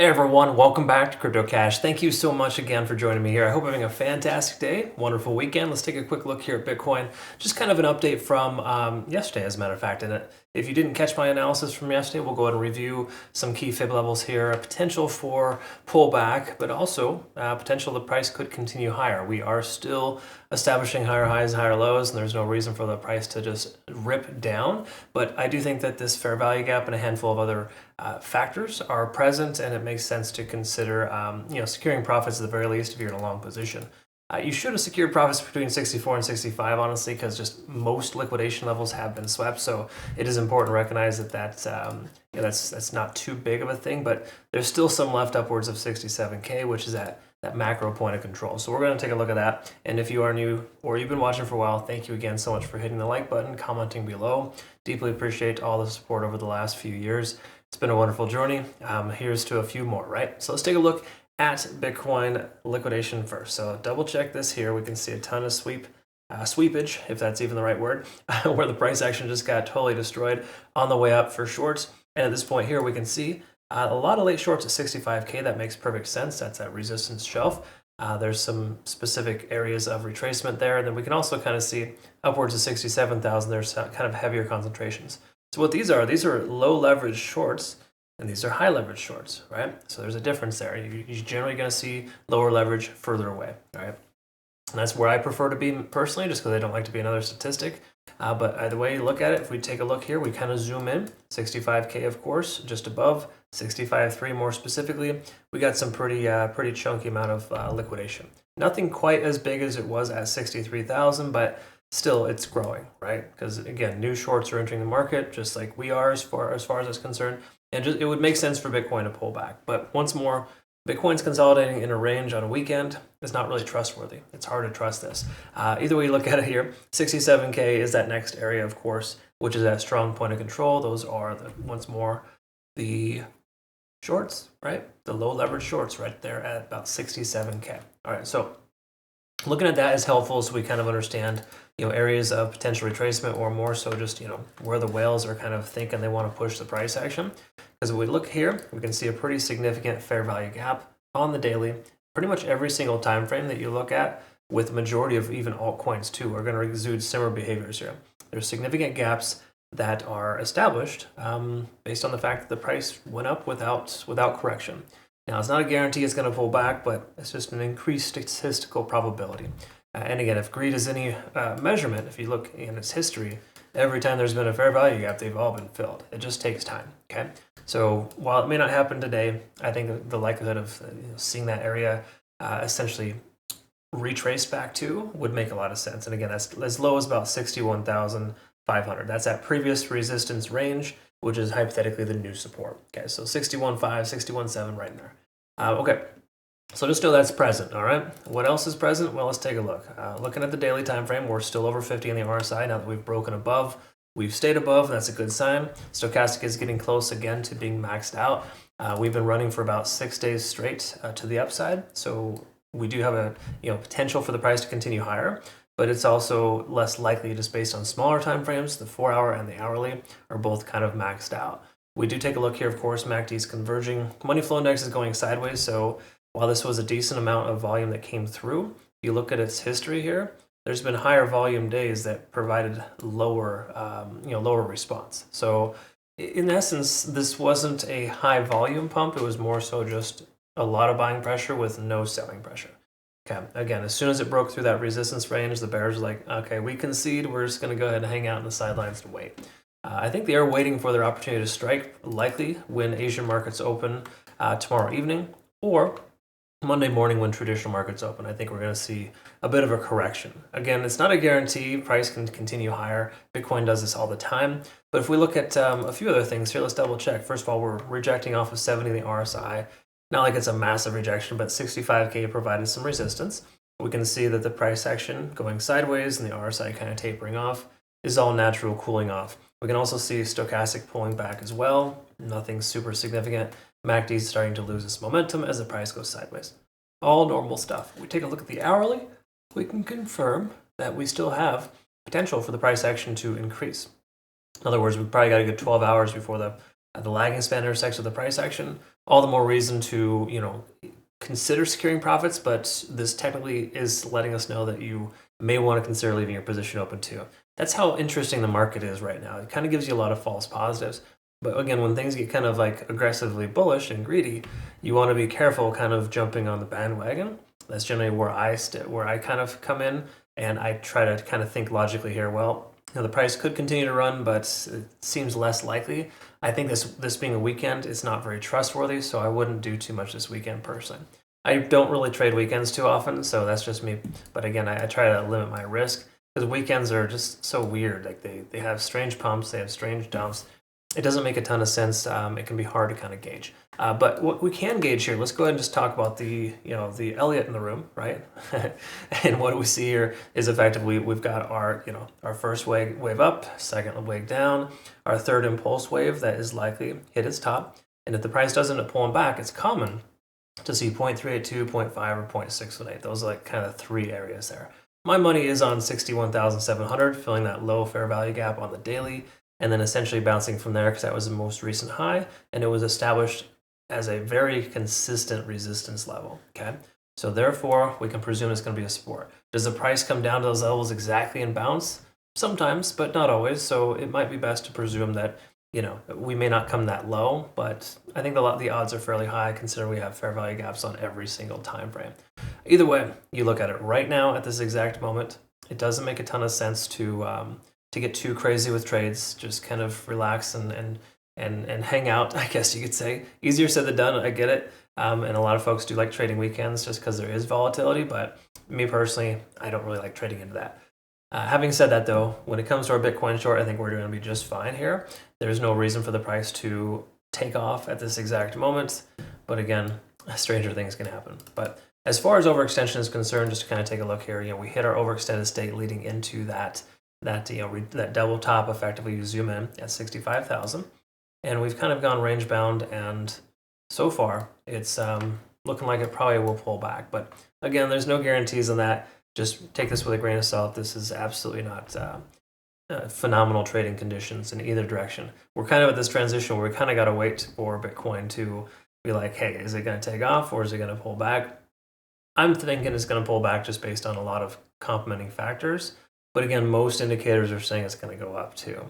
Hey everyone, welcome back to CryptoCache. Thank you so much again for joining me here. I hope you're having a fantastic day, wonderful weekend. Let's take a quick look here at Bitcoin. Just kind of an update from yesterday, as a matter of fact. And if you didn't catch my analysis from yesterday, we'll go ahead and review some key fib levels here, a potential for pullback, but also potential the price could continue higher. We are still establishing higher highs, higher lows, and there's no reason for the price to just rip down. But I do think that this fair value gap and a handful of other factors are present, and it makes sense to consider securing profits at the very least if you're in a long position. You should have secured profits between 64 and 65, honestly, because just most liquidation levels have been swept. So it is important to recognize that that's not too big of a thing, but there's still some left upwards of 67K, which is at that macro point of control. So we're going to take a look at that. And if you are new or you've been watching for a while, thank you again so much for hitting the like button, commenting below. Deeply appreciate all the support over the last few years. It's been a wonderful journey. Here's to a few more, right? So let's take a look at Bitcoin liquidation first. So double check this here. We can see a ton of sweepage, if that's even the right word, where the price action just got totally destroyed on the way up for shorts. And at this point here, we can see a lot of late shorts at 65K. That makes perfect sense. That's that resistance shelf. There's some specific areas of retracement there. And then we can also kind of see upwards of 67,000. There's kind of heavier concentrations. So what these are low leverage shorts, and these are high leverage shorts, right? So there's a difference there. You're generally going to see lower leverage further away, right? And that's where I prefer to be personally, just because I don't like to be another statistic. But either way you look at it, if we take a look here, we kind of zoom in, 65K, of course, just above, 65.3 more specifically. We got some pretty chunky amount of liquidation. Nothing quite as big as it was at 63,000, but still it's growing, right? Because again, new shorts are entering the market, just like we are as far as it's concerned. And it would make sense for Bitcoin to pull back. But once more, Bitcoin's consolidating in a range on a weekend. It's not really trustworthy. It's hard to trust this. Either way you look at it here, 67K is that next area, of course, which is that strong point of control. Those are, once more, the shorts, right? The low leverage shorts right there at about 67K. All right, so looking at that is helpful so we kind of understand areas of potential retracement, or more so just where the whales are kind of thinking they want to push the price action. Because if we look here, we can see a pretty significant fair value gap on the daily. Pretty much every single time frame that you look at, with the majority of even altcoins too, are going to exude similar behaviors here. There's significant gaps that are established based on the fact that the price went up without correction. Now, it's not a guarantee it's going to pull back, but it's just an increased statistical probability. And again, if greed is any measurement, if you look in its history, every time there's been a fair value gap, they've all been filled. It just takes time, okay? So while it may not happen today, I think the likelihood of seeing that area essentially retraced back to would make a lot of sense. And again, that's as low as about 61,500. That's that previous resistance range, which is hypothetically the new support. Okay, so 61.5, 61.7 right in there. Okay, so just know that's present, all right? What else is present? Well, let's take a look. Looking at the daily time frame, we're still over 50 on the RSI now that we've broken above. We've stayed above, and that's a good sign. Stochastic is getting close again to being maxed out. We've been running for about 6 days straight to the upside, so we do have a potential for the price to continue higher, but it's also less likely just based on smaller time frames. The 4-hour and the hourly are both kind of maxed out. We do take a look here, of course, MACD is converging. Money flow index is going sideways, so while this was a decent amount of volume that came through, if you look at its history here, there's been higher volume days that provided lower response. So in essence, this wasn't a high volume pump. It was more so just a lot of buying pressure with no selling pressure. Okay, again, as soon as it broke through that resistance range, the bears are like, okay, we concede. We're just going to go ahead and hang out in the sidelines and wait. I think they are waiting for their opportunity to strike, likely when Asian markets open tomorrow evening, or Monday morning when traditional markets open. I think we're going to see a bit of a correction. Again, it's not a guarantee price can continue higher. Bitcoin does this all the time. But if we look at a few other things here, let's double check. First of all, we're rejecting off of 70 the RSI. Not like it's a massive rejection, but 65K provided some resistance. We can see that the price action going sideways and the RSI kind of tapering off is all natural cooling off. We can also see stochastic pulling back as well. Nothing super significant. MACD is starting to lose its momentum as the price goes sideways. All normal stuff. We take a look at the hourly, we can confirm that we still have potential for the price action to increase. In other words, we probably got a good 12 hours before the lagging span intersects with the price action. all the more reason to, consider securing profits, but this technically is letting us know that you may want to consider leaving your position open too. That's how interesting the market is right now. It kind of gives you a lot of false positives. But again, when things get kind of like aggressively bullish and greedy, you want to be careful kind of jumping on the bandwagon. That's generally where I kind of come in, and I try to kind of think logically here. Well, the price could continue to run, but it seems less likely. I think this being a weekend is not very trustworthy, so I wouldn't do too much this weekend personally. I don't really trade weekends too often, so that's just me. But again, I try to limit my risk because weekends are just so weird. Like they have strange pumps, they have strange dumps. It doesn't make a ton of sense. It can be hard to kind of gauge. But what we can gauge here, let's go ahead and just talk about the Elliott in the room, right? And what we see here is effectively we've got our first wave up, second wave down, our third impulse wave that is likely hit its top. And if the price doesn't end up pulling back, it's common to see 0.382, 0.5, or 0.618. Those are like kind of three areas there. My money is on 61,700, filling that low fair value gap on the daily, and then essentially bouncing from there because that was the most recent high, and it was established as a very consistent resistance level, okay? So therefore, we can presume it's going to be a support. Does the price come down to those levels exactly and bounce? Sometimes, but not always, so it might be best to presume that we may not come that low, but I think the odds are fairly high considering we have fair value gaps on every single time frame. Either way, you look at it right now at this exact moment, it doesn't make a ton of sense to get too crazy with trades. Just kind of relax and hang out, I guess you could say. Easier said than done, I get it. And a lot of folks do like trading weekends just because there is volatility, but me personally, I don't really like trading into that. Having said that though, when it comes to our Bitcoin short, I think we're going to be just fine here. There's no reason for the price to take off at this exact moment. But again, stranger things can happen. But as far as overextension is concerned, just to kind of take a look here, we hit our overextended state leading into that double top. Effectively, you zoom in at 65,000, and we've kind of gone range bound, and so far it's looking like it probably will pull back. But again, there's no guarantees on that. Just take this with a grain of salt. This is absolutely not phenomenal trading conditions in either direction. We're kind of at this transition where we kind of got to wait for Bitcoin to be like, hey, is it going to take off or is it going to pull back? I'm thinking it's going to pull back just based on a lot of complementing factors. But again, most indicators are saying it's going to go up too.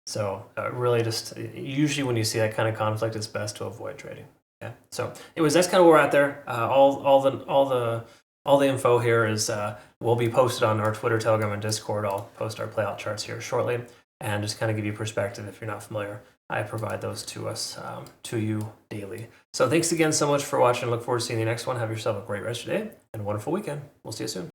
So really just usually when you see that kind of conflict, it's best to avoid trading. Yeah. So anyways, that's kind of where we're at there. All the info here is will be posted on our Twitter, Telegram, and Discord. I'll post our playout charts here shortly, and just kind of give you perspective if you're not familiar. I provide those to you daily. So thanks again so much for watching. Look forward to seeing you next one. Have yourself a great rest of your day and a wonderful weekend. We'll see you soon.